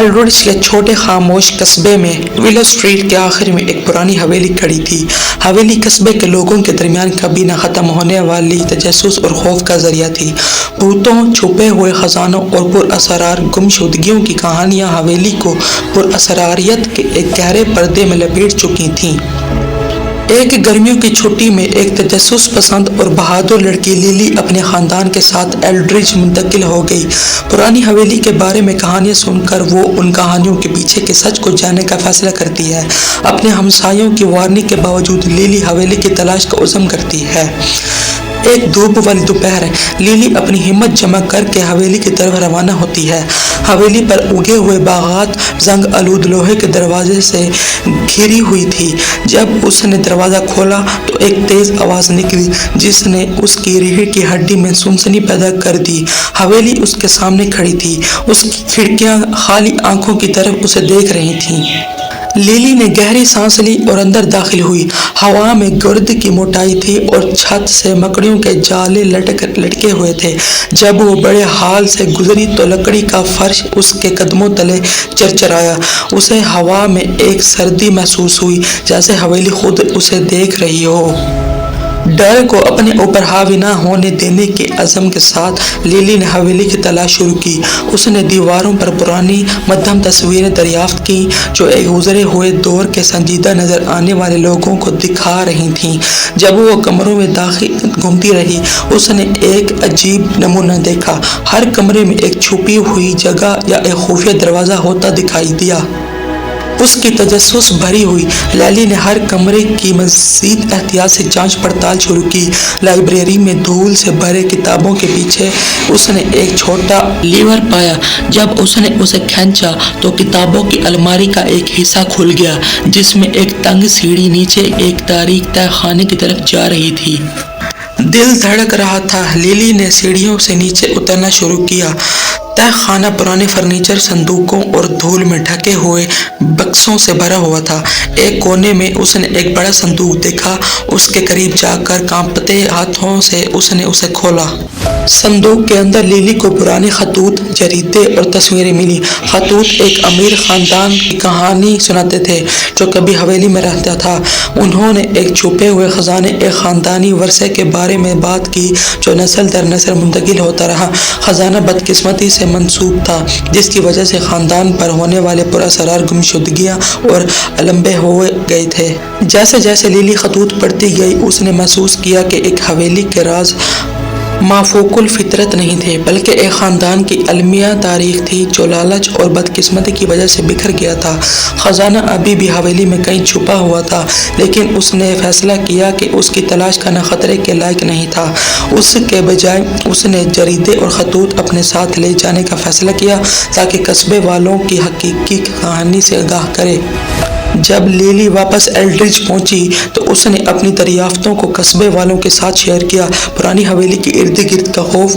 Aldrich के छोटे खामोश कस्बे में विलो स्ट्रीट के आखिर में एक पुरानी हवेली खड़ी थी। हवेली कस्बे के लोगों के दरमियान कभी न ख़त्म होने वाली तजस्सुस और खौफ का जरिया थी। भूतों, छुपे हुए खजानों और पुरअसरार गुमशुदगियों की कहानियां हवेली को पुरअसरारियत के एक गहरे पर्दे में लपेट चुकी थीं। एक गर्मियों की छुट्टी में एक तजस्सुस पसंद और बहादुर लड़की लिली अपने खानदान के साथ एल्ड्रिच मुंतकिल हो गई। पुरानी हवेली के बारे में कहानियां सुनकर वो उन कहानियों के पीछे के सच को जानने का फैसला करती है। अपने हमसायों की वार्निंग के बावजूद लिली हवेली की तलाश का उज़्म करती है। एक धूप वाली दोपहर लिली अपनी हिम्मत जमा करके हवेली की तरफ रवाना होती है। हवेली पर उगे हुए बागात जंग आलूद लोहे के दरवाजे से घिरी हुई थी। जब उसने दरवाज़ा खोला तो एक तेज़ आवाज़ निकली जिसने उसकी रीढ़ की हड्डी में सुनसनी पैदा कर दी। हवेली उसके सामने खड़ी थी, उसकी खिड़कियां खाली आंखों की तरफ उसे देख रही थीं। लिली ने गहरी सांस ली और अंदर दाखिल हुई। हवा में गर्द की मोटाई थी और छत से मकड़ियों के जाले लटके हुए थे। जब वो बड़े हाल से गुजरी तो लकड़ी का फर्श उसके कदमों तले चरचराया। उसे हवा में एक सर्दी महसूस हुई, जैसे हवेली खुद उसे देख रही हो। डर को अपने ऊपर हावी न होने देने के अज़म के साथ लिली ने हवेली की तलाश शुरू की। उसने दीवारों पर पुरानी मध्यम तस्वीरें दरियाफ्त की जो एक गुजरे हुए दौर के संजीदा नजर आने वाले लोगों को दिखा रही थीं। जब वो कमरों में दाखिल घूमती रही उसने एक अजीब नमूना देखा। हर कमरे में एक छुपी हुई जगह या एक खुफिया दरवाज़ा होता दिखाई दिया। उसकी तजस्सुस भरी हुई लैली ने हर कमरे की मज़ीद एहतियात से जांच पड़ताल शुरू की। लाइब्रेरी में धूल से भरे किताबों के पीछे उसने एक छोटा लीवर पाया। जब उसने उसे खींचा तो किताबों की अलमारी का एक हिस्सा खुल गया जिसमें एक तंग सीढ़ी नीचे एक तारीक तहखाने की तरफ जा रही थी। दिल धड़क रहा था। लिली ने सीढ़ियों से नीचे उतरना शुरू किया। तहखाना पुराने फर्नीचर, संदूकों और धूल में ढके हुए बक्सों से भरा हुआ था। एक कोने में उसने एक बड़ा संदूक देखा। उसके करीब जाकर कांपते हाथों से उसने उसे खोला। संदूक के अंदर लिली को पुराने खतूत, जरीदे और तस्वीरें मिली। खतूत एक अमीर खानदान की कहानी सुनाते थे जो कभी हवेली में रहता था। उन्होंने एक छुपे हुए खजाने, एक खानदानी वर्से के बारे में बात की जो नस्ल दर नस्ल मुंतकिल होता रहा। खजाना बदकिस्मती से मंसूब था जिसकी वजह से खानदान पर होने वाले पुरअसरार गुमशुदगियां और अलंबे हो गए थे। जैसे जैसे लिली खतूत पढ़ती गई उसने महसूस किया कि एक हवेली के राज माफूकुल फितरत नहीं थे बल्कि एक खानदान की अलमिया तारीख थी जो लालच और बदकिस्मती की वजह से बिखर गया था। खजाना अभी भी हवेली में कहीं छुपा हुआ था लेकिन उसने फैसला किया कि उसकी तलाश करना खतरे के लायक नहीं था। उसके बजाय उसने जरीदे और खतूत अपने साथ ले जाने का फैसला किया ताकि कस्बे वालों की हकीकी कहानी से आगाह करे। जब लिली वापस एल्ड्रिच पहुंची तो उसने अपनी दरियाफ्तों को कस्बे वालों के साथ शेयर किया। पुरानी हवेली के इर्द गिर्द का खौफ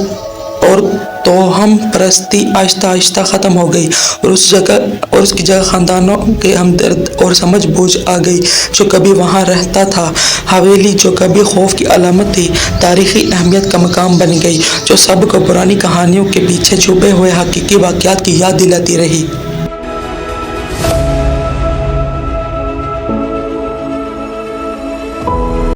और तोहम परस्ती आहिस्ता आहिस्ता ख़त्म हो गई और उसकी जगह ख़ानदानों के हमदर्द और समझ बूझ आ गई जो कभी वहाँ रहता था। हवेली जो कभी खौफ की अलामत थी तारीख़ी अहमियत का मकाम बन गई जो सबको पुरानी कहानियों के पीछे छुपे हुए हकीकी वाक़यात की याद दिलाती रही।